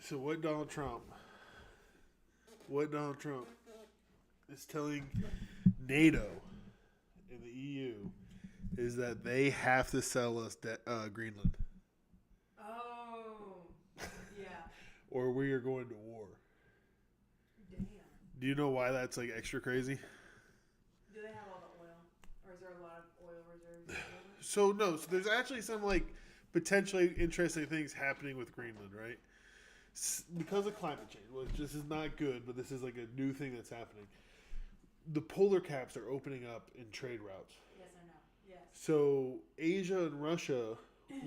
So what Donald Trump is telling NATO and the EU is that they have to sell us Greenland. Oh, yeah. Or we are going to war. Damn. Do you know why that's like extra crazy? Do they have all the oil, or is there a lot of oil reserves? So no, so there's actually some like potentially interesting things happening with Greenland, right? Because of climate change, which this is not good, but this is like a new thing that's happening. The polar caps are opening up in trade routes. Yes, I know. Yes. So Asia and Russia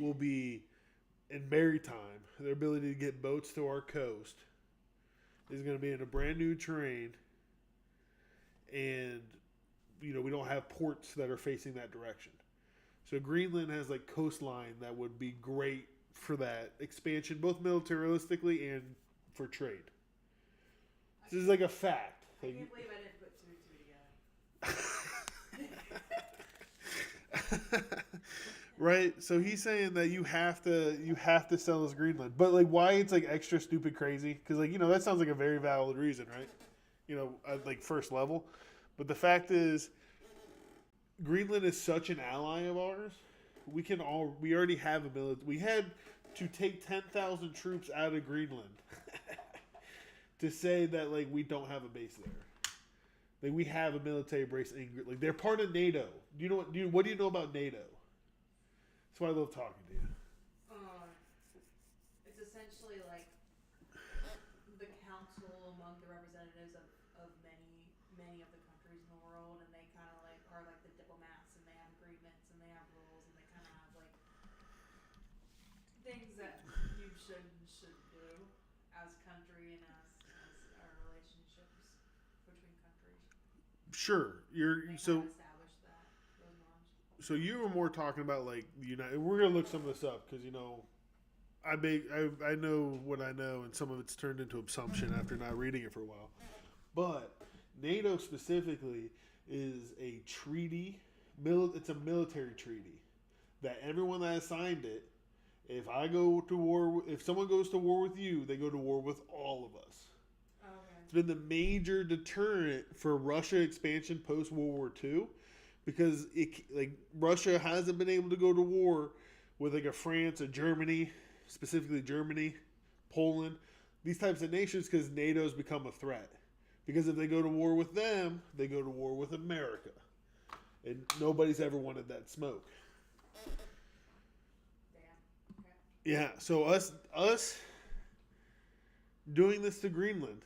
will be in maritime. Their ability to get boats to our coast is going to be in a brand new terrain, and we don't have ports that are facing that direction. So Greenland has like coastline that would be great for that expansion, both militaristically and for trade. This is like a fact. I can't believe I didn't put two and two together. Right? So he's saying that you have to sell us Greenland. But like why it's like extra stupid crazy? Because like, that sounds like a very valid reason, right? At like first level. But the fact is Greenland is such an ally of ours. We already have a military. We had to take 10,000 troops out of Greenland to say that like we don't have a base there. Like we have a military base in like they're part of NATO. Do you know what do you know about NATO? That's why I love talking to you. It's essentially like the council among the representatives of many of the countries in the world, and they kind of like are like the diplomats, and they have agreements, and they have rules, and they kind of have like things that you should do as country and as our relationships between countries. Sure, They kind of establish those norms. so you were more talking about like the United. We're gonna look some of this up because I know what I know, and some of it's turned into assumption after not reading it for a while. But NATO specifically is a treaty. It's a military treaty that everyone that has signed it. If I go to war, if someone goes to war with you, they go to war with all of us. Okay. It's been the major deterrent for Russia expansion post World War II, because Russia hasn't been able to go to war with like a France, a Germany, specifically Germany, Poland, these types of nations, because NATO's become a threat. Because if they go to war with them, they go to war with America, and nobody's ever wanted that smoke. Yeah, so us doing this to Greenland,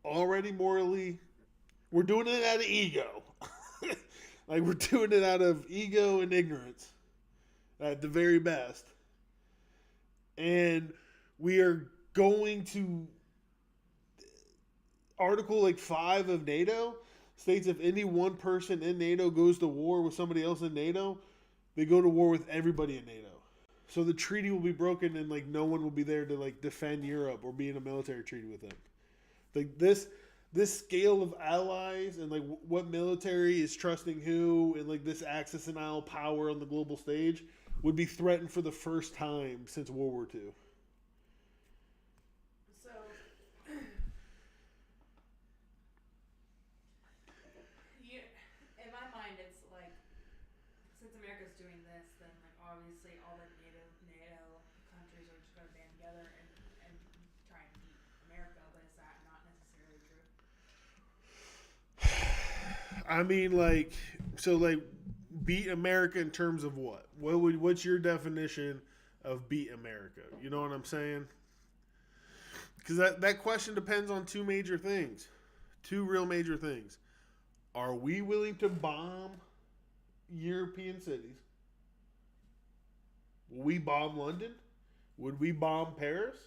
already morally, we're doing it out of ego. Like we're doing it out of ego and ignorance at the very best. And we are going to Article like 5 of NATO states if any one person in NATO goes to war with somebody else in NATO, they go to war with everybody in NATO. So the treaty will be broken, and like no one will be there to like defend Europe or be in a military treaty with them. Like this scale of allies and like what military is trusting who, and like this axis and isle power on the global stage would be threatened for the first time since World War II. So, in my mind, it's like since America's doing this, then like obviously all the NATO countries are just going to band together and try and beat America. But is that not necessarily true? I mean, like, so like beat America in terms of what? What's your definition of beat America? You know what I'm saying? Because that question depends on two real major things. Are we willing to bomb European cities? Will we bomb London? Would we bomb Paris?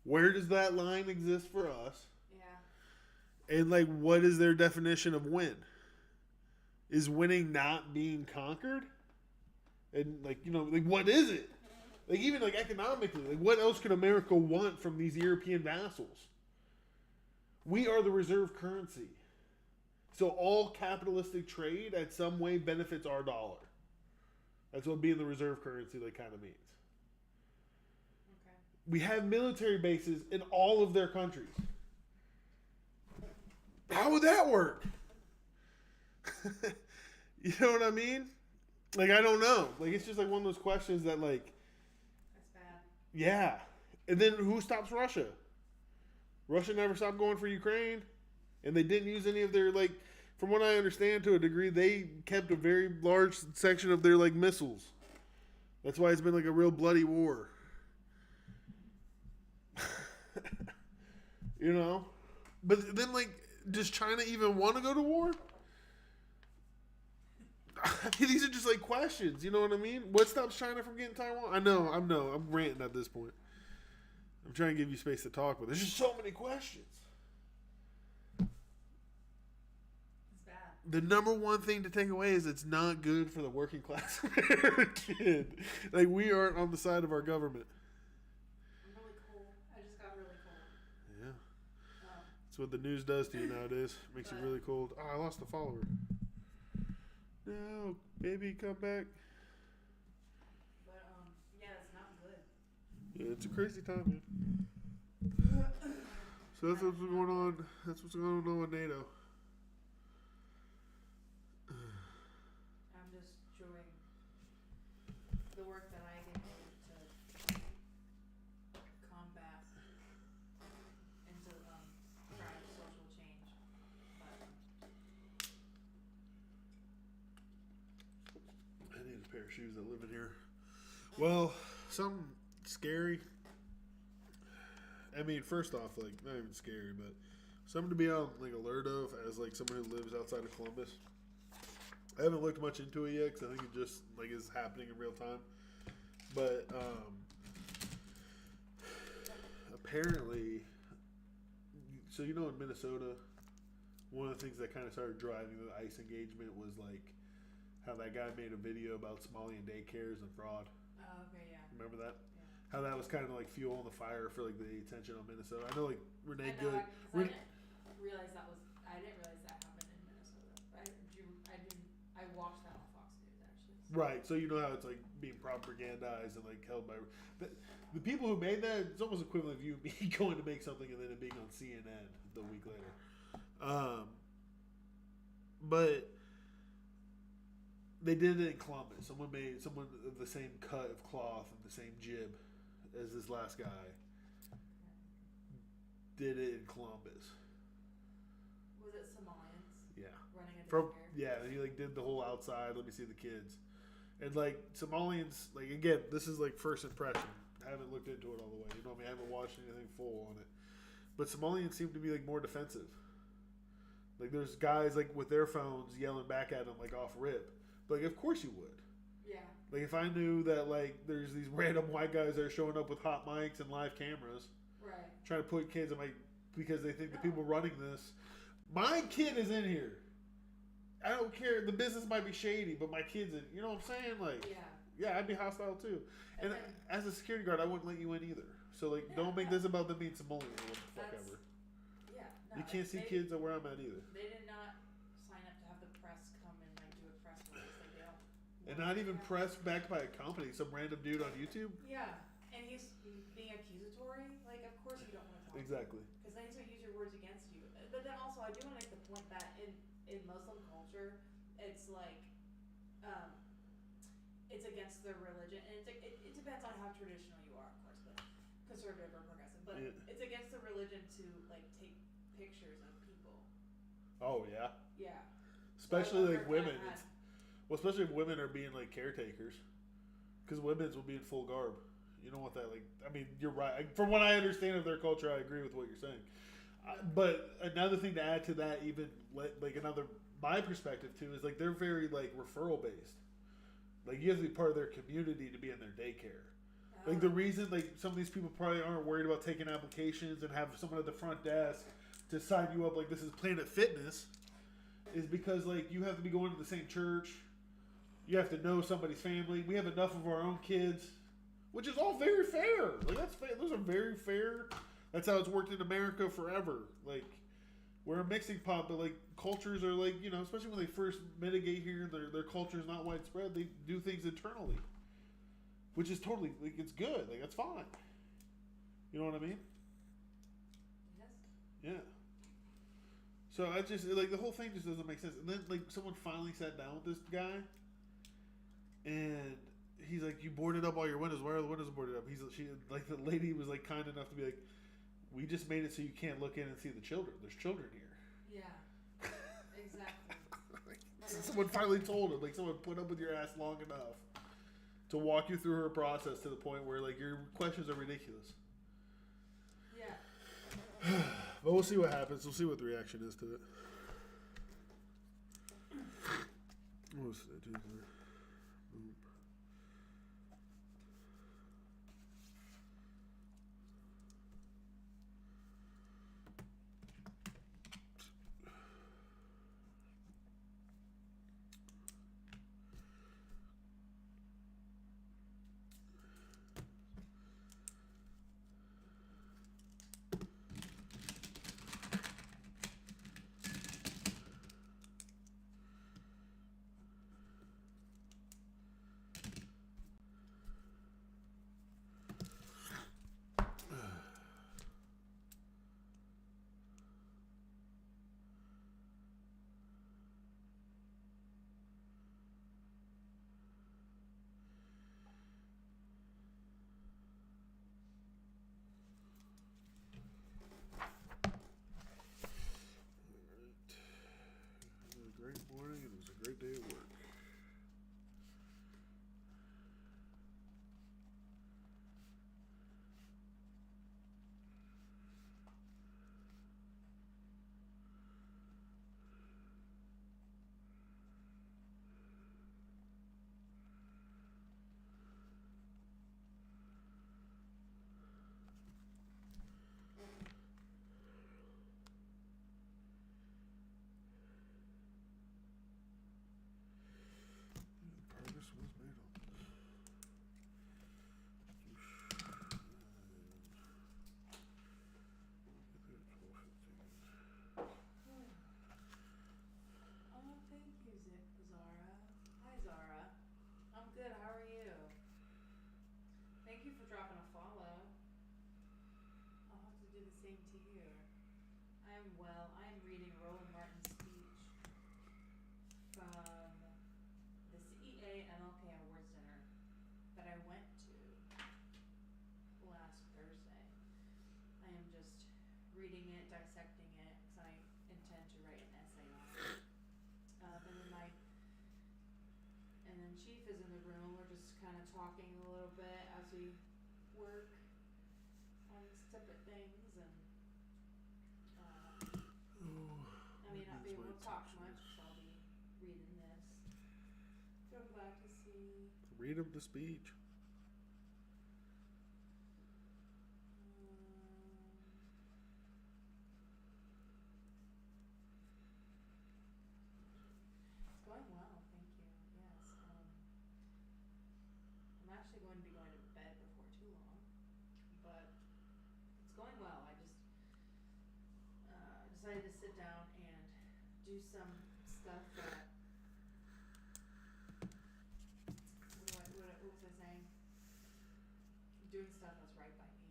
Where does that line exist for us? Yeah. And like, what is their definition of win? Is winning not being conquered? And like, like what is it? Like even like economically, like what else could America want from these European vassals? We are the reserve currency. So all capitalistic trade at some way benefits our dollar. That's what being the reserve currency like kind of means. Okay. We have military bases in all of their countries. How would that work? You know what I mean? Like, I don't know. Like, it's just like one of those questions that, like, That's bad. yeah. And then who stops Russia? Russia never stopped going for Ukraine, and they didn't use any of their, like, from what I understand to a degree, they kept a very large section of their, like, missiles. That's why it's been like a real bloody war. You know? But then, like, does China even want to go to war? I mean, these are just like questions. You know what I mean? What stops China from getting Taiwan? I'm ranting at this point. I'm trying to give you space to talk, but there's just so many questions. It's bad. The number one thing to take away is it's not good for the working class American. Like, we aren't on the side of our government. I'm really cold. I just got really cold. Yeah. That's what the news does to you nowadays. Makes you really cold. Oh, I lost a follower. No, baby, come back. But yeah, it's not good. Yeah, it's a crazy time, man. So that's what's going on. That's what's going on with NATO. I'm just doing the work that I can do to combat and to drive social change. But I need a pair of shoes that live in here. Well, something scary. I mean, first off, like, not even scary, but something to be on like alert of as like someone who lives outside of Columbus. I haven't looked much into it yet because I think it just like is happening in real time. But apparently, so you know, in Minnesota, one of the things that kind of started driving the ICE engagement was like how that guy made a video about Somalian daycares and fraud. oh, okay, yeah. Remember that? Yeah. How that was kind of like fuel on the fire for like the attention on Minnesota. I know like Renee I know, Good. I didn't realize that happened in Minnesota. I watched that on Fox News actually. So. Right, so you know how it's like being propagandized and like held by the people who made that. It's almost equivalent of you me going to make something and then it being on CNN the week later. But they did it in Columbus. Someone of the same cut of cloth and the same jib as this last guy did it in Columbus. Was it Somalians? Yeah. Running a From daycare? he like did the whole outside. Let me see the kids, and like Somalians. Like again, this is like first impression. I haven't looked into it all the way. You know what I mean? I haven't watched anything full on it. But Somalians seem to be like more defensive. Like there's guys like with their phones yelling back at them like off rip. But like of course you would. Yeah. Like if I knew that like there's these random white guys that are showing up with hot mics and live cameras, Right. trying to put kids in my because they think the people running this. My kid is in here. I don't care. The business might be shady, but my kid's in. You know what I'm saying? Like, Yeah. I'd be hostile too. And then, as a security guard, I wouldn't let you in either. So like, don't make this about them being Somalian or what the fuck ever. Yeah. No, You can't see kids at where I'm at either. They did not sign up to have the press come and like do a press release. Like they don't. And not even press backed by a company. Some random dude on YouTube. Yeah, and he's being accusatory. Like, of course you don't want to talk. Exactly. Because then he's going to use your words against you. But then also, I do want to make the point that in Muslim culture, it's like, it's against their religion, and it depends on how traditional you are, of course, but conservative or progressive. But it's against the religion to like take pictures of people. Oh yeah. Yeah. Especially like women. Especially if women are being like caretakers, because women's will be in full garb. You don't want that. Like, I mean, you're right. From what I understand of their culture, I agree with what you're saying. But another thing to add to that, even like my perspective too, is like they're very like referral based. Like you have to be part of their community to be in their daycare. Like the reason like some of these people probably aren't worried about taking applications and have someone at the front desk to sign you up like this is Planet Fitness is because like you have to be going to the same church. You have to know somebody's family. We have enough of our own kids, which is all very fair. Like that's fair. Those are very fair. That's how it's worked in America forever. Like we're a mixing pot, but like cultures are like especially when they first mitigate here, their culture is not widespread. They do things internally, which is totally like it's good. Like that's fine. You know what I mean? Yes. Yeah. So I just like the whole thing just doesn't make sense. And then like someone finally sat down with this guy, and he's like, "You boarded up all your windows. Why are the windows boarded up?" She like the lady was like kind enough to be like, "We just made it so you can't look in and see the children. There's children here." Yeah. Exactly. Like, someone finally told him. Like someone put up with your ass long enough to walk you through her process to the point where like your questions are ridiculous. Yeah. But we'll see what happens. We'll see what the reaction is to it. What was that? Boom. It was a great morning. It was a great day at work. Progress was made on this. Oh, thank you, Zara. Hi, Zara. I'm good. How are you? Thank you for dropping a follow. I'll have to do the same to you. I'm well. I'm reading Roland Martin's speech from the CEA MLK Awards dinner that I went to last Thursday. I am just reading it, dissecting it, because I intend to write an essay on it. And then Chief is in the room. We're just kind of talking a little bit as we work on separate things, and I may not be able to talk much because I'll be reading this. So I'm glad to see. Read him the speech. It's going well, thank you. Yes. I'm actually going to be going to bed before too long, but it's going well. I just decided to sit down and do some stuff that what was I saying? Doing stuff that's right by me.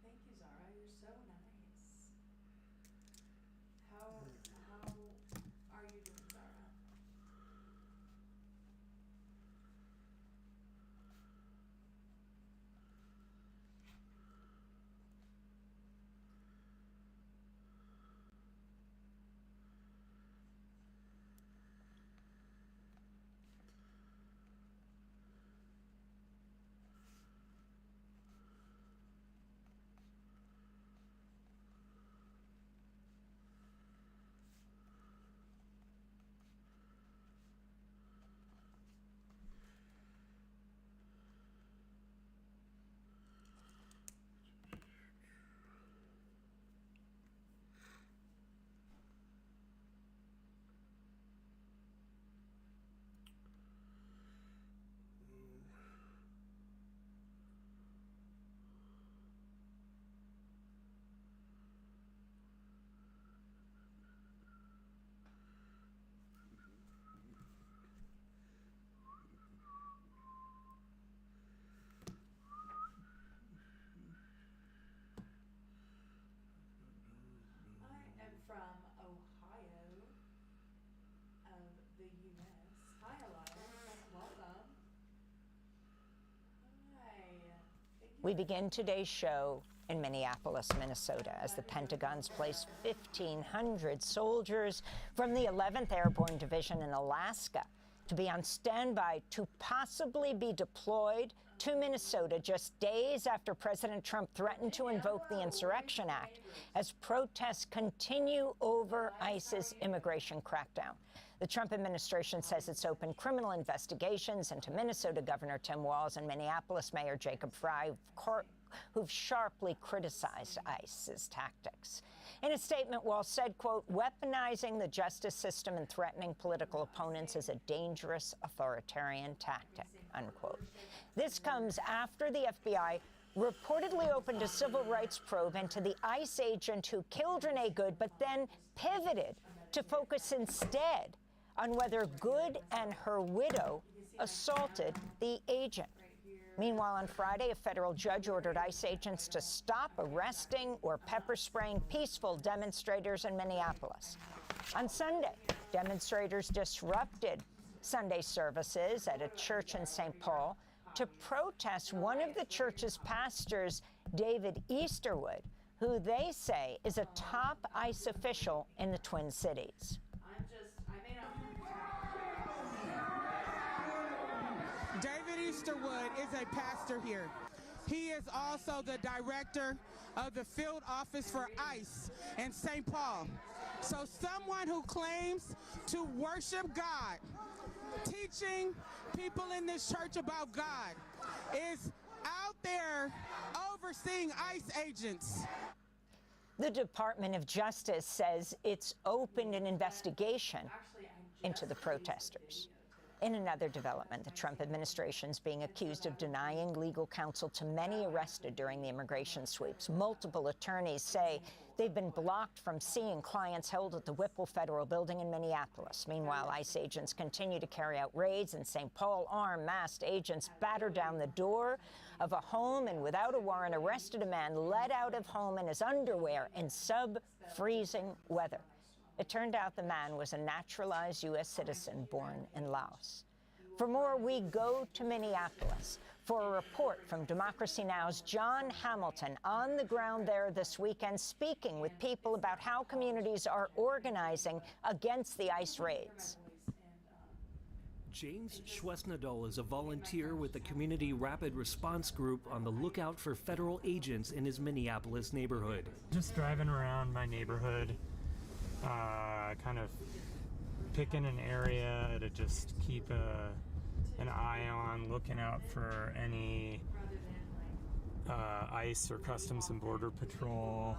Thank you, Zara. You're so nice. How are you doing, Zara? We begin today's show in Minneapolis, Minnesota, as the Pentagon's placed 1,500 soldiers from the 11th Airborne Division in Alaska to be on standby to possibly be deployed to Minnesota just days after President Trump threatened to invoke the Insurrection Act as protests continue over ICE's immigration crackdown. The Trump administration says it's opened criminal investigations into Minnesota Governor Tim Walz and Minneapolis Mayor Jacob Frey, who've sharply criticized ICE's tactics. In a statement, Walz said, quote, "Weaponizing the justice system and threatening political opponents is a dangerous authoritarian tactic," unquote. This comes after the FBI reportedly opened a civil rights probe into the ICE agent who killed Renee Good, but then pivoted to focus instead on whether Good and her widow assaulted the agent. Meanwhile, on Friday, a federal judge ordered ICE agents to stop arresting or pepper spraying peaceful demonstrators in Minneapolis. On Sunday, demonstrators disrupted Sunday services at a church in St. Paul to protest one of the church's pastors, David Easterwood, who they say is a top ICE official in the Twin Cities. David Easterwood is a pastor here. He is also the director of the field office for ICE in St. Paul. So someone who claims to worship God, teaching people in this church about God, is out there overseeing ICE agents. The Department of Justice says it's opened an investigation into the protesters. In another development, the Trump administration is being accused of denying legal counsel to many arrested during the immigration sweeps. Multiple attorneys say they've been blocked from seeing clients held at the Whipple Federal Building in Minneapolis. Meanwhile, ICE agents continue to carry out raids in St. Paul. Armed, masked agents battered down the door of a home and, without a warrant, arrested a man led out of home in his underwear in sub-freezing weather. It turned out the man was a naturalized U.S. citizen born in Laos. For more, we go to Minneapolis for a report from Democracy Now!'s John Hamilton on the ground there this weekend, speaking with people about how communities are organizing against the ICE raids. James Schwesnadol is a volunteer with the Community Rapid Response Group on the lookout for federal agents in his Minneapolis neighborhood. Just driving around my neighborhood, kind of picking an area to just keep an eye on, looking out for any ICE or Customs and Border Patrol.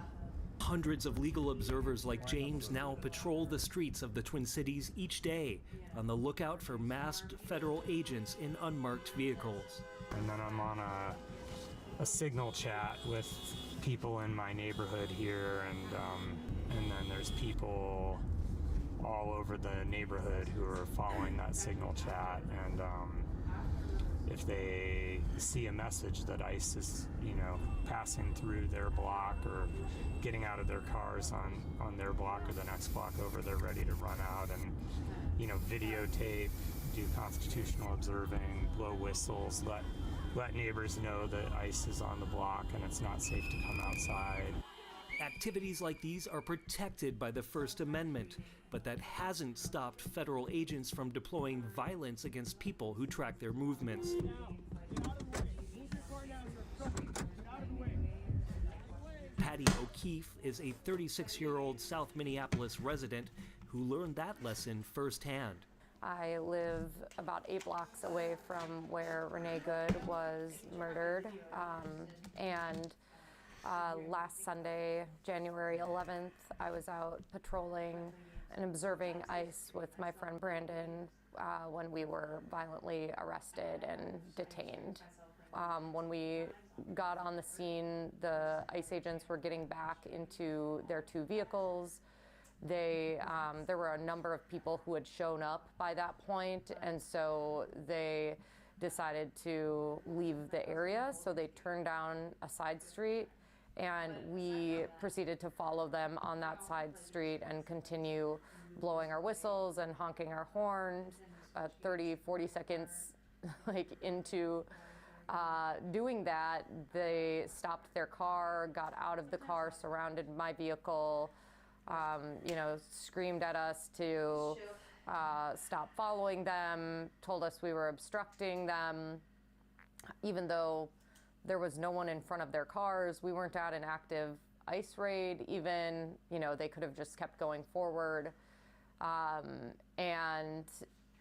Hundreds of legal observers like James now patrol the streets of the Twin Cities each day on the lookout for masked federal agents in unmarked vehicles. And then I'm on a signal chat with people in my neighborhood here, and then there's people all over the neighborhood who are following that signal chat, and if they see a message that ICE is, passing through their block or getting out of their cars on their block or the next block over, they're ready to run out and, videotape, do constitutional observing, blow whistles, let neighbors know that ICE is on the block and it's not safe to come outside. Activities like these are protected by the First Amendment, but that hasn't stopped federal agents from deploying violence against people who track their movements. Patty O'Keefe is a 36-year-old South Minneapolis resident who learned that lesson firsthand. I live about 8 blocks away from where Renee Good was murdered, and last Sunday, January 11th, I was out patrolling and observing ICE with my friend Brandon when we were violently arrested and detained. When we got on the scene, the ICE agents were getting back into their 2 vehicles. There were a number of people who had shown up by that point, and so they decided to leave the area. So they turned down a side street, and we proceeded to follow them on that side street and continue blowing our whistles and honking our horns. 30, 40 seconds into Doing that, they stopped their car, got out of the car, surrounded my vehicle, screamed at us to stop following them, told us we were obstructing them, even though there was no one in front of their cars. We weren't at an active ICE raid even. They could have just kept going forward. And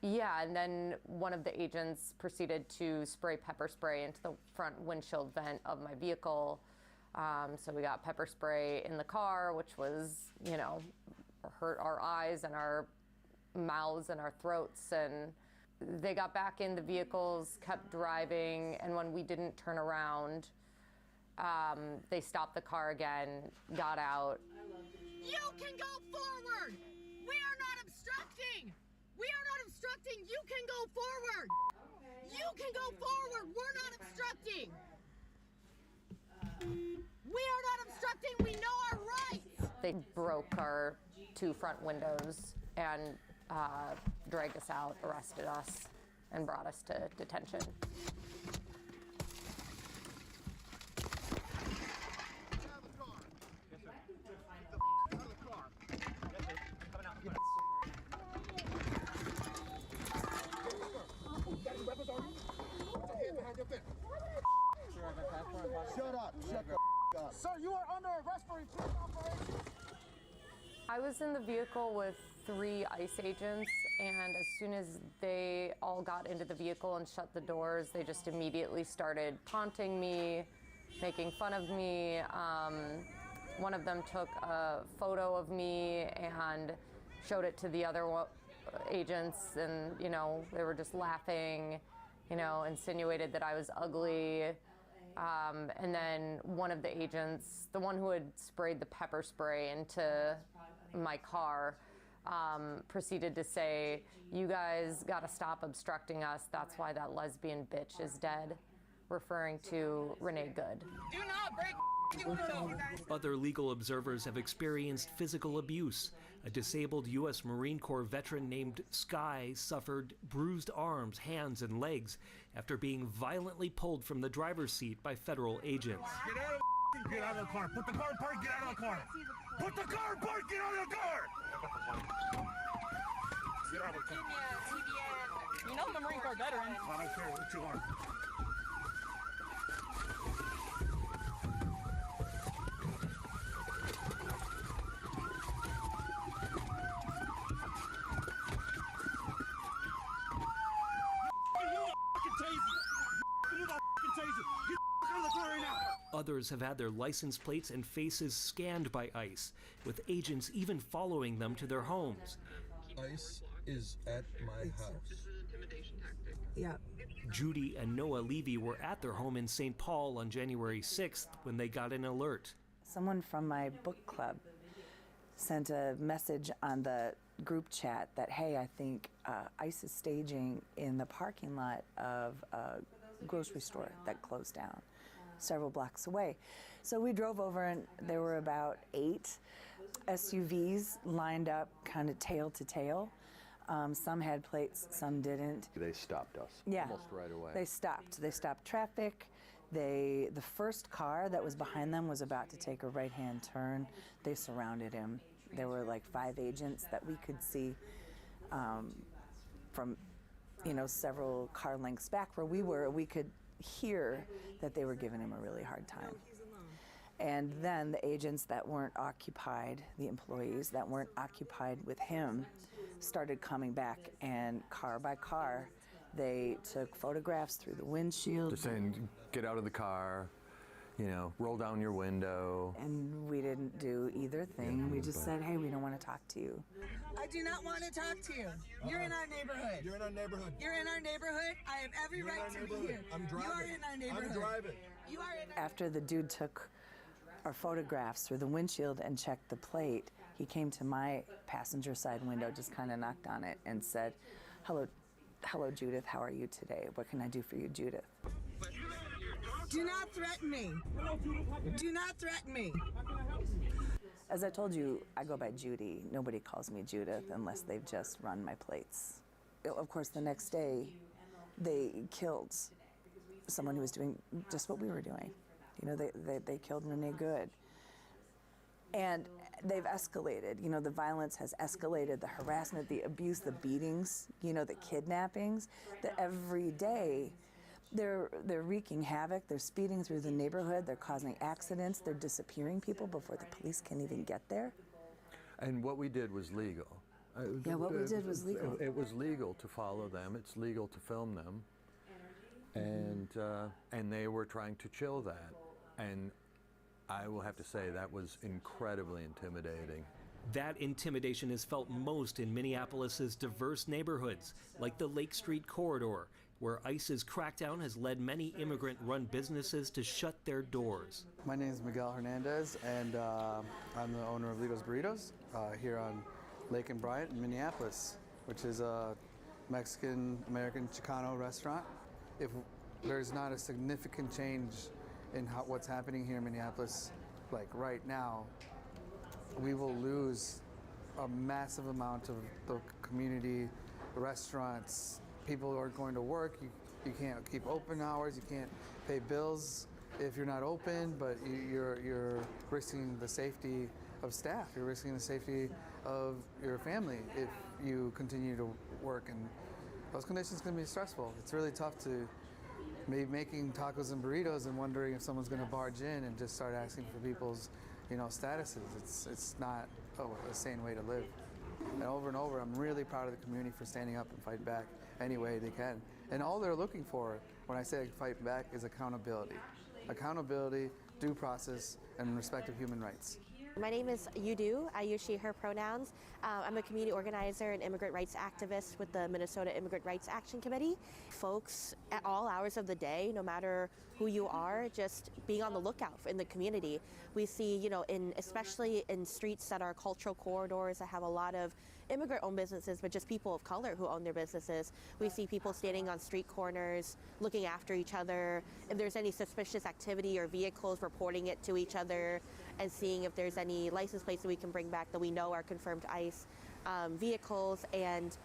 then one of the agents proceeded to spray pepper spray into the front windshield vent of my vehicle. So we got pepper spray in the car, which was, hurt our eyes and our mouths and our throats. And they got back in the vehicles, kept driving, and when we didn't turn around, they stopped the car again, got out. You can go forward! We are not obstructing! We are not obstructing! You can go forward! You can go forward! We're not obstructing! We are not obstructing! We know our rights! They broke our 2 front windows and dragged us out, arrested us, and brought us to detention. Shut up. Shut the up. Sir, you are under arrest for repeated operations. I was in the vehicle with 3 ICE agents, and as soon as they all got into the vehicle and shut the doors, they just immediately started taunting me, making fun of me. One of them took a photo of me and showed it to the other agents, and they were just laughing, insinuated that I was ugly. And then one of the agents, the one who had sprayed the pepper spray into my car, proceeded to say, "You guys gotta stop obstructing us. That's why that lesbian bitch is dead," referring to Renee Good. Do not break window. Other legal observers have experienced physical abuse. A disabled U.S. Marine Corps veteran named Sky suffered bruised arms, hands, and legs after being violently pulled from the driver's seat by federal agents. Get out of the car. Put the car in park. Get out of the car. Put the car in park. Get out of the car. Get out of the car. You know I'm a Marine Corps veteran. I don't care what you are. Others have had their license plates and faces scanned by ICE, with agents even following them to their homes. ICE is at my house. Yeah. Judy and Noah Levy were at their home in St. Paul on January 6th when they got an alert. Someone from my book club sent a message on the group chat that, hey, I think ICE is staging in the parking lot of a grocery store that closed down several blocks away. So we drove over, and there were about 8 SUVs lined up kind of tail to tail. Some had plates, some didn't. They stopped us almost right away. They stopped traffic. The first car that was behind them was about to take a right-hand turn. They surrounded him. There were like 5 agents that we could see from several car lengths back where we were. We could hear that they were giving him a really hard time. And then the agents that weren't occupied, the employees that weren't occupied with him, started coming back, and car by car, they took photographs through the windshield. They're saying, get out of the car, roll down your window. And we didn't do either thing. We just said, hey, we don't want to talk to you. I do not want to talk to you. You're in our neighborhood. You're in our neighborhood. You're in our neighborhood. I have every right to be here. I'm driving. You are in our neighborhood. I'm driving. You are in our After the dude took our photographs through the windshield and checked the plate, he came to my passenger side window, just kind of knocked on it and said, hello, Judith, how are you today? What can I do for you, Judith? Do not threaten me. Do not threaten me. As I told you, I go by Judy. Nobody calls me Judith unless they've just run my plates. Of course, the next day, they killed someone who was doing just what we were doing. You know, they killed Renee Good. And they've escalated. You know, the violence has escalated, the harassment, the abuse, the beatings, you know, the kidnappings. That every day they're wreaking havoc. They're speeding through the neighborhood. They're causing accidents. They're disappearing people before the police can even get there. And what we did was legal. Yeah, what we did was legal. It was legal to follow them. It's legal to film them. And they were trying to chill that. And I will have to say that was incredibly intimidating. That intimidation is felt most in Minneapolis's diverse neighborhoods, like the Lake Street corridor, where ICE's crackdown has led many immigrant-run businesses to shut their doors. My name is Miguel Hernandez, and I'm the owner of Lido's Burritos here on Lake and Bryant in Minneapolis, which is a Mexican-American Chicano restaurant. If there's not a significant change in what's happening here in Minneapolis, like right now, we will lose a massive amount of the community, restaurants. People aren't going to work. You can't keep open hours. You can't pay bills if you're not open. But you're risking the safety of staff. You're risking the safety of your family if you continue to work. And those conditions can be stressful. It's really tough to maybe making tacos and burritos and wondering if someone's going to barge in and just start asking for people's, you know, statuses. It's not a sane way to live. And over, I'm really proud of the community for standing up and fighting back any way they can. And all they're looking for, when I say fight back, is accountability. Accountability, due process, and respect of human rights. My name is Yudu. I use she, her pronouns. I'm a community organizer and immigrant rights activist with the Minnesota Immigrant Rights Action Committee. Folks at all hours of the day, no matter who you are, just being on the lookout in the community. We see, you know, especially in streets that are cultural corridors that have a lot of immigrant-owned businesses, but just people of color who own their businesses. We see people standing on street corners, looking after each other. If there's any suspicious activity or vehicles, reporting it to each other and seeing if there's any license plates that we can bring back that we know are confirmed ICE vehicles. And,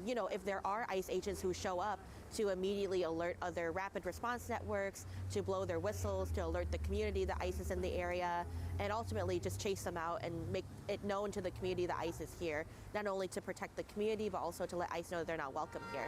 you know, if there are ICE agents who show up, to immediately alert other rapid response networks, to blow their whistles, to alert the community that ICE is in the area, and ultimately just chase them out and make it known to the community that ICE is here, not only to protect the community, but also to let ICE know that they're not welcome here.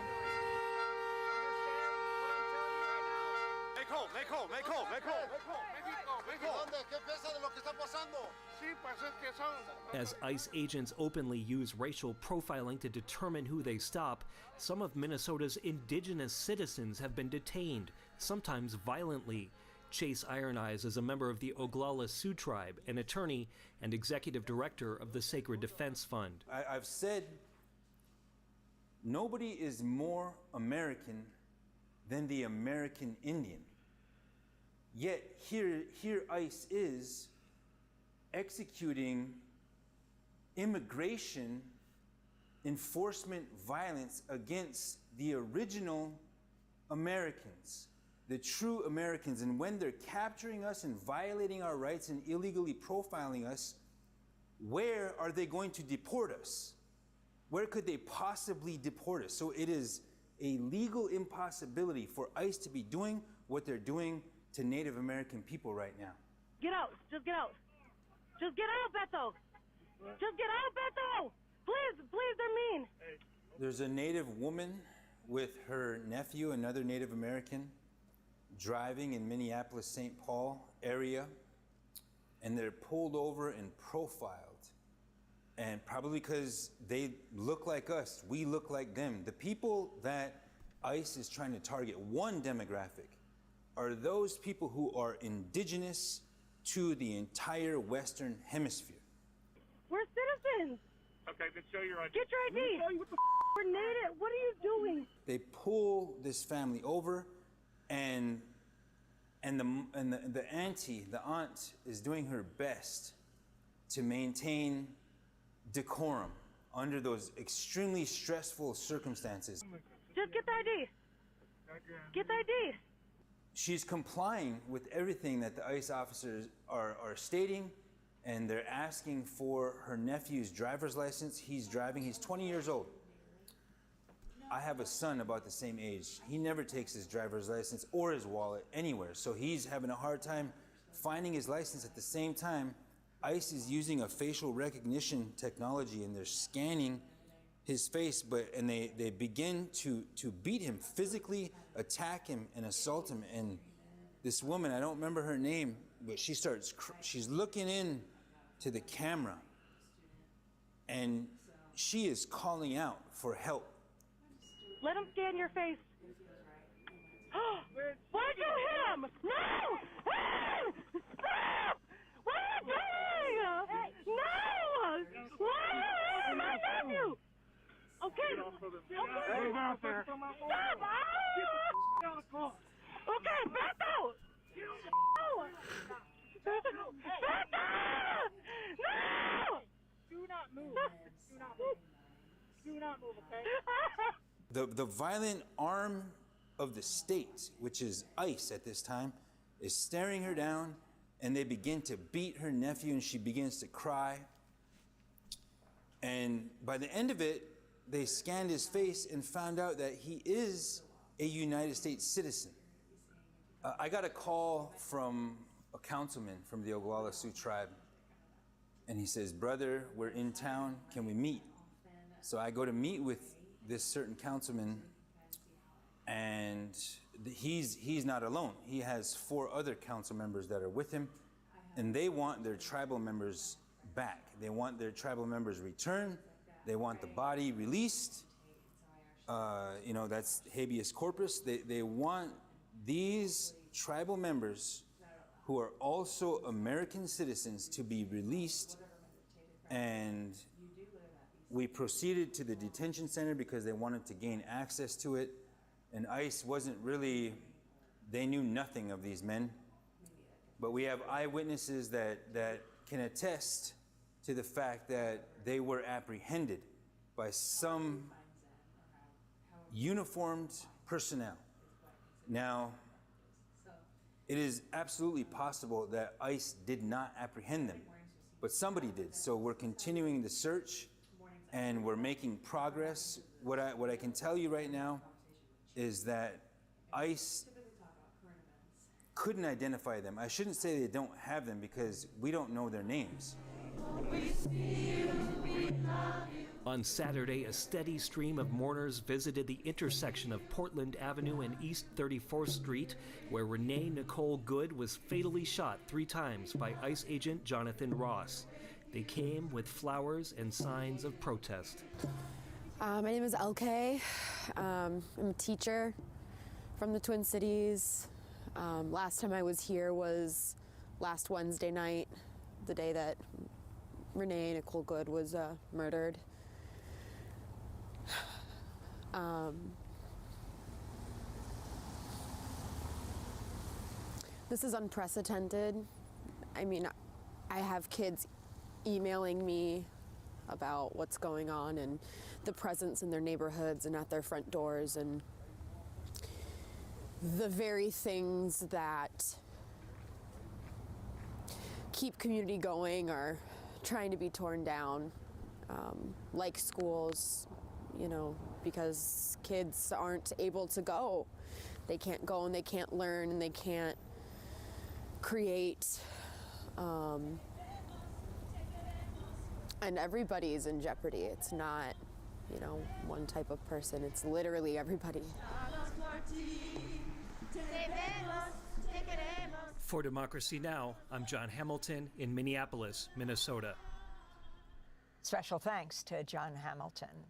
As ICE agents openly use racial profiling to determine who they stop, some of Minnesota's indigenous citizens have been detained, sometimes violently. Chase Iron Eyes is a member of the Oglala Sioux Tribe, an attorney and executive director of the Sacred Defense Fund. I've said nobody is more American than the American Indian. Yet here ICE is executing immigration enforcement violence against the original Americans, the true Americans. And when they're capturing us and violating our rights and illegally profiling us, where are they going to deport us? Where could they possibly deport us? So it is a legal impossibility for ICE to be doing what they're doing to Native American people right now. Get out, just get out. Just get out, Beto. Just get out, Beto. Please, they're mean. There's a Native woman with her nephew, another Native American, driving in Minneapolis, St. Paul area, and they're pulled over and profiled. And probably because they look like us, we look like them. The people that ICE is trying to target, one demographic, are those people who are indigenous to the entire Western Hemisphere. We're citizens. Okay, then show your ID. Get your ID. We're native. What are you doing? They pull this family over, and the auntie, the aunt, is doing her best to maintain decorum under those extremely stressful circumstances. Just get the ID. Get the ID. She's complying with everything that the ICE officers are stating, and they're asking for her nephew's driver's license. He's driving, he's 20 years old. I have a son about the same age. He never takes his driver's license or his wallet anywhere. So he's having a hard time finding his license. At the same time, ICE is using a facial recognition technology, and they're scanning his face, and they begin to beat him, physically attack him and assault him. And this woman, I don't remember her name, but she's looking in to the camera, and she is calling out for help. Let him scan your face. Why'd you hit him? No! Stop! What are you doing? No! Why? My nephew! Okay. Okay. Stop! Okay, Beto! No! Beto! No! Do not move. Do not move. Do not move, okay? The violent arm of the state, which is ICE at this time, is staring her down, and they begin to beat her nephew, and she begins to cry. And by the end of it, they scanned his face and found out that he is a United States citizen. I got a call from a councilman from the Oglala Sioux tribe, and he says, "Brother, we're in town, can we meet?" So I go to meet with this certain councilman, and he's not alone. He has 4 other council members that are with him, and they want their tribal members back. They want their tribal members returned. They want the body released. That's habeas corpus. They want these tribal members who are also American citizens to be released. And we proceeded to the detention center because they wanted to gain access to it. And ICE wasn't really, they knew nothing of these men. But we have eyewitnesses that can attest to the fact that they were apprehended by some uniformed personnel. Now, it is absolutely possible that ICE did not apprehend them, but somebody did. So we're continuing the search, and we're making progress. What I can tell you right now is that ICE couldn't identify them. I shouldn't say they don't have them because we don't know their names. On Saturday, a steady stream of mourners visited the intersection of Portland Avenue and East 34th Street, where Renee Nicole Good was fatally shot 3 times by ICE agent Jonathan Ross. They came with flowers and signs of protest. My name is LK. I'm a teacher from the Twin Cities. Last time I was here was last Wednesday night, the day that Renee Nicole Good was murdered. This is unprecedented. I mean, I have kids emailing me about what's going on and the presence in their neighborhoods and at their front doors, and the very things that keep community going are trying to be torn down, like schools, because kids aren't able to go. They can't go and they can't learn and they can't create. And everybody's in jeopardy. It's not, one type of person. It's literally everybody. For Democracy Now!, I'm John Hamilton in Minneapolis, Minnesota. Special thanks to John Hamilton.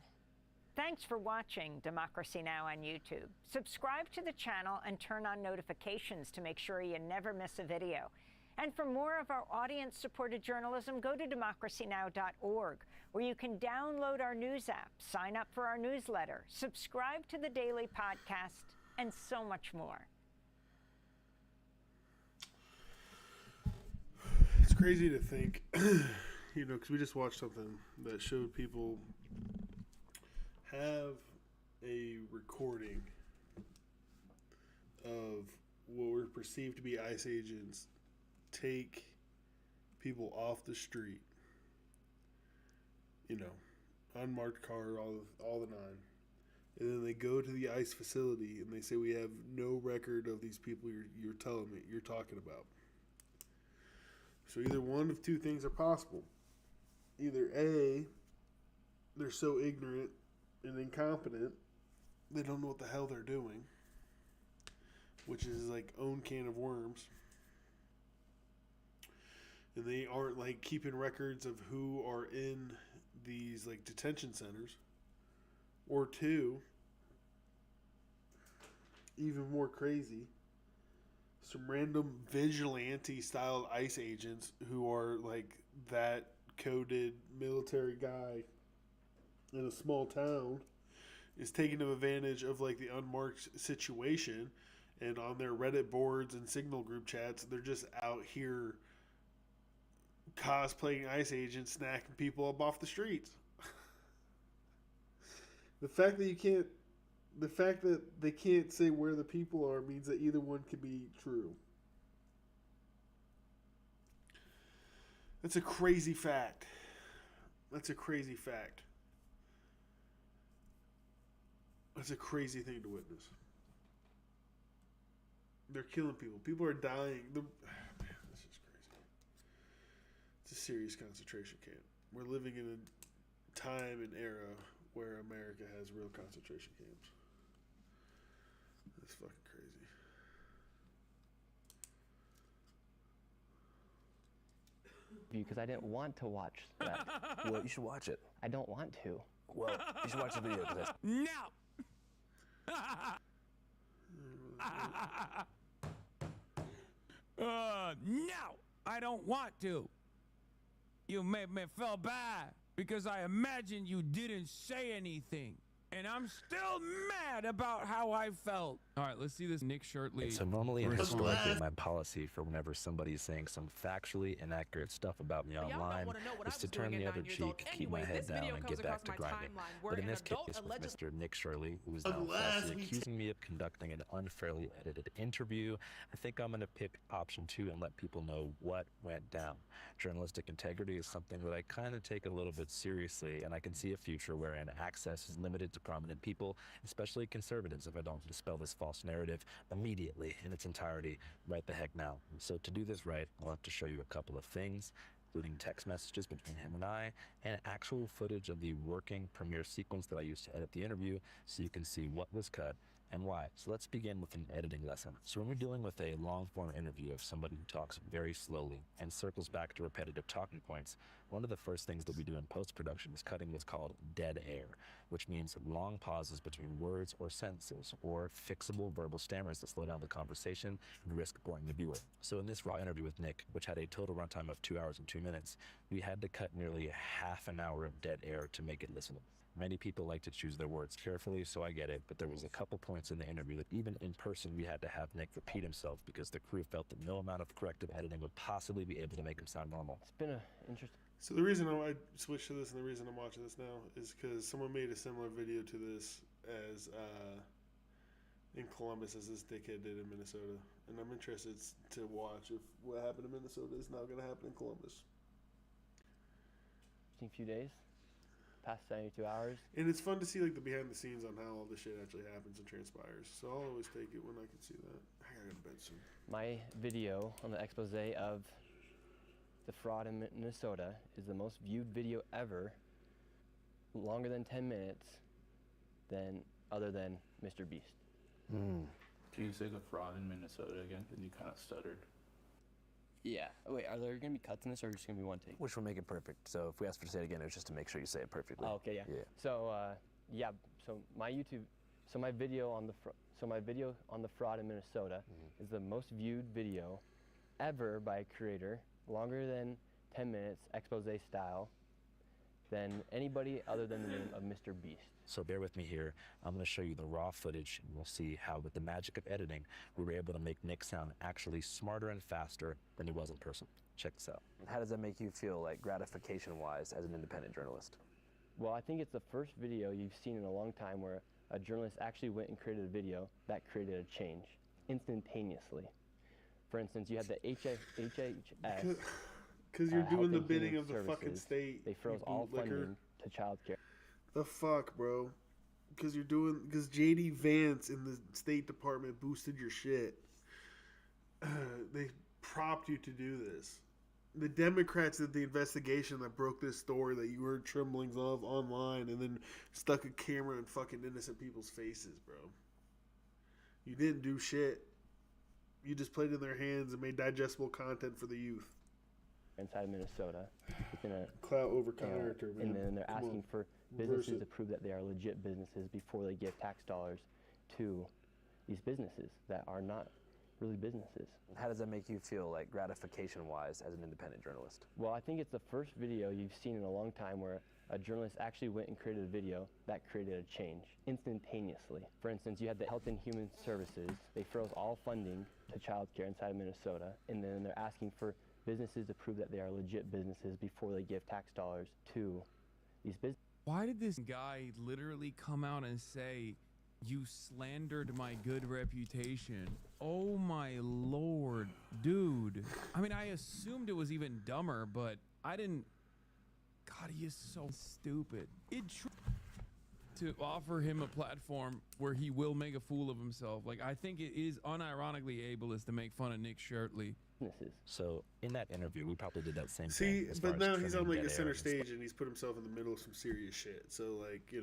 Thanks for watching Democracy Now! On YouTube. Subscribe to the channel and turn on notifications to make sure you never miss a video. And for more of our audience-supported journalism, go to democracynow.org, where you can download our news app, sign up for our newsletter, subscribe to the daily podcast, and so much more. It's crazy to think, because we just watched something that showed people have a recording of what were perceived to be ICE agents take people off the street, unmarked car, all the nine, And then they go to the ICE facility and they say, we have no record of these people you're telling me, you're talking about. So either one of two things are possible. Either A, they're so ignorant and incompetent, they don't know what the hell they're doing, which is like own can of worms. And they aren't like keeping records of who are in these like detention centers. Or two, even more crazy, some random vigilante style ICE agents who are like that coded military guy in a small town is taking advantage of like the unmarked situation, and on their Reddit boards and Signal group chats, they're just out here cosplaying ICE agents, snacking people up off the streets. The fact that they can't say where the people are means that either one could be true. That's a crazy fact. That's a crazy fact. That's a crazy thing to witness. They're killing people. People are dying. Man, this is crazy. It's a serious concentration camp. We're living in a time and era where America has real concentration camps. That's fucking crazy. Because I didn't want to watch that. Well, you should watch it. I don't want to. Well, you should watch the video. No! No! I don't want to. You made me feel bad because I imagined you didn't say anything. And I'm still mad about how I felt. All right, let's see this Nick Shirtley. So normally and historically, my policy for whenever somebody is saying some factually inaccurate stuff about me online is to turn the other cheek, keep my head down, and get back to grinding. But in this case, with Mr. Nick Shirley, who is now falsely accusing me of conducting an unfairly edited interview, I think I'm going to pick option 2 and let people know what went down. Journalistic integrity is something that I kind of take a little bit seriously, and I can see a future wherein access is limited to prominent people, especially conservatives, if I don't dispel this false narrative immediately in its entirety right the heck now. So to do this right, I'll have to show you a couple of things, including text messages between him and I, and actual footage of the working premiere sequence that I used to edit the interview, so you can see what was cut and why. So let's begin with an editing lesson. So when we're dealing with a long-form interview of somebody who talks very slowly and circles back to repetitive talking points, one of the first things that we do in post-production is cutting what's called dead air, which means long pauses between words or sentences, or fixable verbal stammers that slow down the conversation and risk boring the viewer. So in this raw interview with Nick, which had a total runtime of 2 hours and 2 minutes, we had to cut nearly half an hour of dead air to make it listenable. Many people like to choose their words carefully, so I get it, but there was a couple points in the interview that even in person we had to have Nick repeat himself because the crew felt that no amount of corrective editing would possibly be able to make him sound normal. It's been an interesting... So the reason I switched to this and the reason I'm watching this now is because someone made a similar video to this as in Columbus as this dickhead did in Minnesota. And I'm interested to watch if what happened in Minnesota is now going to happen in Columbus. A few days, past 72 hours. And it's fun to see like the behind the scenes on how all this shit actually happens and transpires. So I'll always take it when I can see that. I gotta go to bed soon. My video on the expose of the fraud in Minnesota is the most viewed video ever, longer than 10 minutes, other than Mr. Beast. Can you say the fraud in Minnesota again? Because you kind of stuttered. Yeah. Wait, are there going to be cuts in this, or just going to be one take? Which will make it perfect. So if we ask for to say it again, it's just to make sure you say it perfectly. Oh, okay, yeah. So, so my video on the fraud in Minnesota is the most viewed video ever by a creator, longer than 10 minutes, expose style, than anybody other than the name of Mr. Beast. So bear with me here. I'm going to show you the raw footage, and we'll see how, with the magic of editing, we were able to make Nick sound actually smarter and faster than he was in person. Check this out. How does that make you feel, like, gratification-wise as an independent journalist? Well, I think it's the first video you've seen in a long time where a journalist actually went and created a video that created a change instantaneously. For instance, you had the HHS. Because you're doing Health the and bidding Human of the Services. fucking state. They froze all funding to child care. The fuck, bro? because JD Vance in the State Department boosted your shit. They propped you to do this. The Democrats did the investigation that broke this story that you heard tremblings of online and then stuck a camera in fucking innocent people's faces, bro. You didn't do shit. You just played in their hands and made digestible content for the youth. Inside Minnesota, within a clout over character, man. And then they're Come asking on. for businesses to prove that they are legit businesses before they give tax dollars to these businesses that are not really businesses. How does that make you feel, like gratification-wise, as an independent journalist? Well, I think it's the first video you've seen in a long time where a journalist actually went and created a video that created a change instantaneously. For instance, you had the Health and Human Services. They froze all funding to child care inside of Minnesota, and then they're asking for businesses to prove that they are legit businesses before they give tax dollars to these businesses. Why did this guy literally come out and say, "You slandered my good reputation"? Oh my lord, dude. I mean, I assumed it was even dumber, but I didn't. God, he is so stupid. To offer him a platform where he will make a fool of himself. Like, I think it is unironically ableist to make fun of Nick Shirtley. So in that interview, we probably did that same See, thing. as far but as now he's on trimming like dead the air center and stuff. stage and he's put himself in the middle of some serious shit. So like, you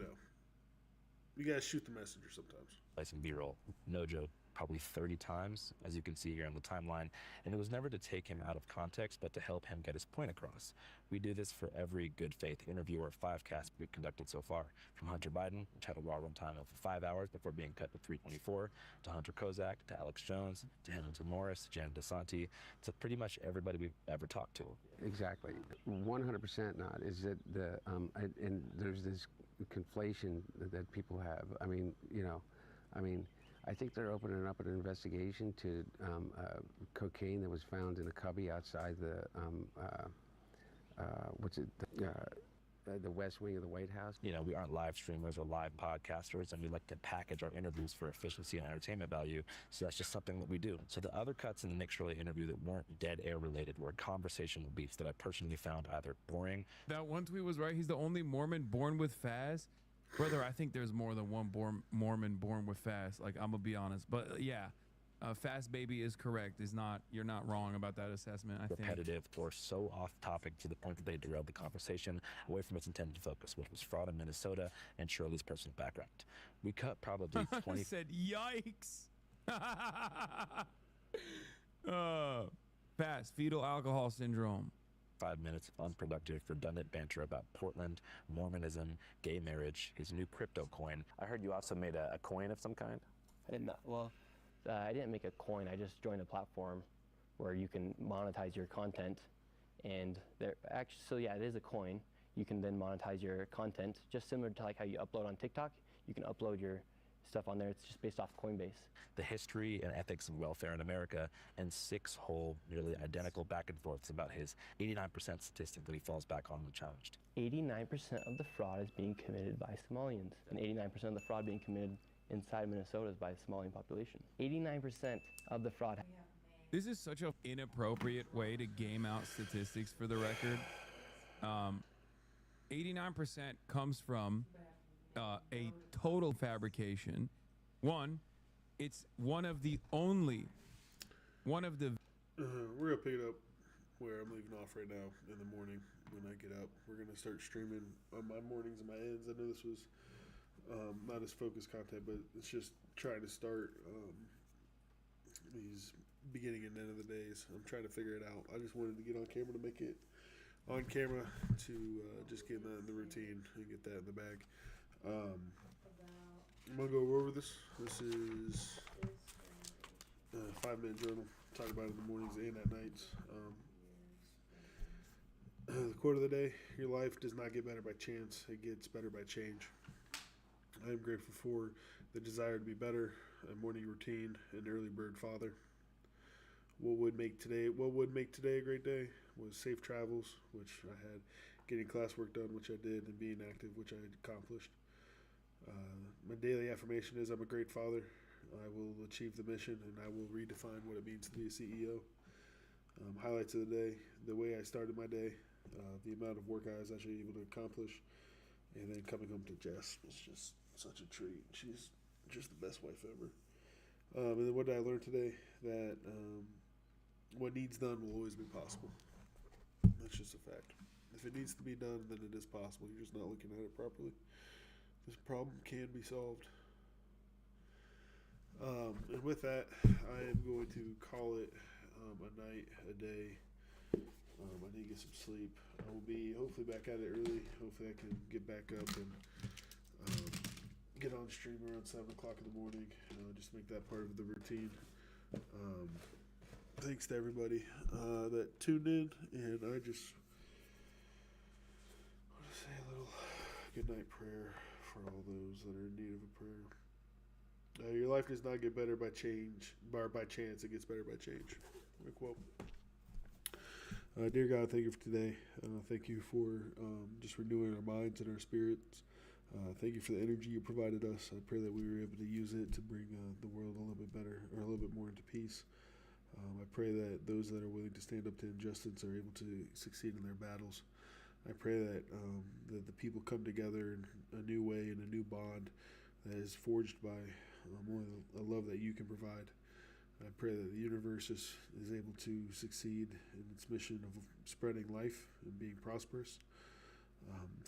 gotta shoot the messenger sometimes. Some B-roll, no joke, probably 30 times, as you can see here on the timeline, and it was never to take him out of context, but to help him get his point across. We do this for every good faith interview or 5-cast we've conducted so far, from Hunter Biden, which had a raw runtime of 5 hours before being cut to 324, to Hunter Kozak, to Alex Jones, to Hamilton Morris, to Jan DeSanti, to pretty much everybody we've ever talked to. Exactly, 100% not. Is that and there's this conflation that people have. I think they're opening up an investigation to cocaine that was found in a cubby outside the the West Wing of the White House. We aren't live streamers or live podcasters, and we like to package our interviews for efficiency and entertainment value, so that's just something that we do. So the other cuts in the Nick Shirley interview that weren't dead air related were conversational beats that I personally found either boring. That one tweet was right. He's the only Mormon born with Faz. Brother, I think there's more than one Mormon born with Faz. Like, I'm gonna be honest, but yeah, Fast Baby is correct. You're not wrong about that assessment. I think Repetitive or so off topic to the point that they derailed the conversation away from its intended focus, which was fraud in Minnesota and Shirley's personal background. We cut probably 20. I said, yikes. Fast fetal alcohol syndrome. 5 minutes of unproductive, redundant banter about Portland, Mormonism, gay marriage, his new crypto coin. I heard you also made a coin of some kind? I did not. Well, I didn't make a coin. I just joined a platform where you can monetize your content. And so yeah, it is a coin. You can then monetize your content, just similar to like how you upload on TikTok. You can upload your stuff on there. It's just based off Coinbase. The history and ethics of welfare in America, and 6 whole, nearly identical back and forths about his 89% statistic that he falls back on when challenged. 89% of the fraud is being committed by Somalians, and 89% of the fraud being committed inside Minnesota is by the Somalian population. 89% of the fraud. This is such an inappropriate way to game out statistics for the record. 89% comes from a total fabrication. It's one of the. We're gonna pick it up where I'm leaving off right now in the morning when I get up. We're gonna start streaming on my mornings and my ends. I know this was not as focused content, but it's just trying to start these beginning and end of the days. I'm trying to figure it out. I just wanted to get on camera to make it on camera to just get that in the routine and get that in the bag. I'm gonna go over this. This is a 5-minute journal. Talk about it in the mornings and at nights. The quote of the day: your life does not get better by chance, it gets better by change. I am grateful for the desire to be better, a morning routine, an early bird father. What would make today a great day was safe travels, which I had, getting classwork done, which I did, and being active, which I accomplished. My daily affirmation is I'm a great father. I will achieve the mission, and I will redefine what it means to be a CEO. Highlights of the day: the way I started my day, the amount of work I was actually able to accomplish, and then coming home to Jess was just such a treat. She's just the best wife ever. And then what did I learn today? That what needs done will always be possible. That's just a fact. If it needs to be done, then it is possible. You're just not looking at it properly. This problem can be solved. And with that, I am going to call it a night, a day. I need to get some sleep. I will be hopefully back at it early. Hopefully I can get back up and get on stream around 7 o'clock in the morning. Just make that part of the routine. Thanks to everybody that tuned in, and I just want to say a little goodnight prayer for all those that are in need of a prayer. Your life does not get better by chance. It gets better by change. My quote. Dear God, thank you for today. Thank you for just renewing our minds and our spirits. Thank you for the energy you provided us. I pray that we were able to use it to bring the world a little bit better, or a little bit more into peace. I pray that those that are willing to stand up to injustice are able to succeed in their battles. I pray that that the people come together in a new way, in a new bond that is forged by more the love that you can provide. I pray that the universe is able to succeed in its mission of spreading life and being prosperous.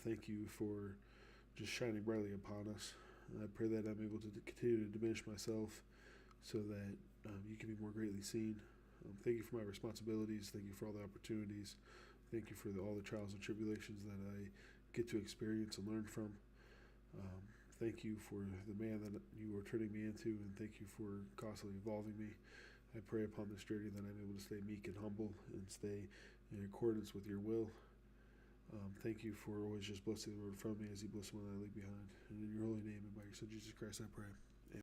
Thank you for just shining brightly upon us. I pray that I'm able to continue to diminish myself so that you can be more greatly seen. Thank you for my responsibilities. Thank you for all the opportunities. Thank you for all the trials and tribulations that I get to experience and learn from. Thank you for the man that you are turning me into, and thank you for constantly evolving me. I pray upon this journey that I'm able to stay meek and humble and stay in accordance with your will. Thank you for always just blessing the road from me as you bless the one that I leave behind. And in your holy name and by your son Jesus Christ I pray.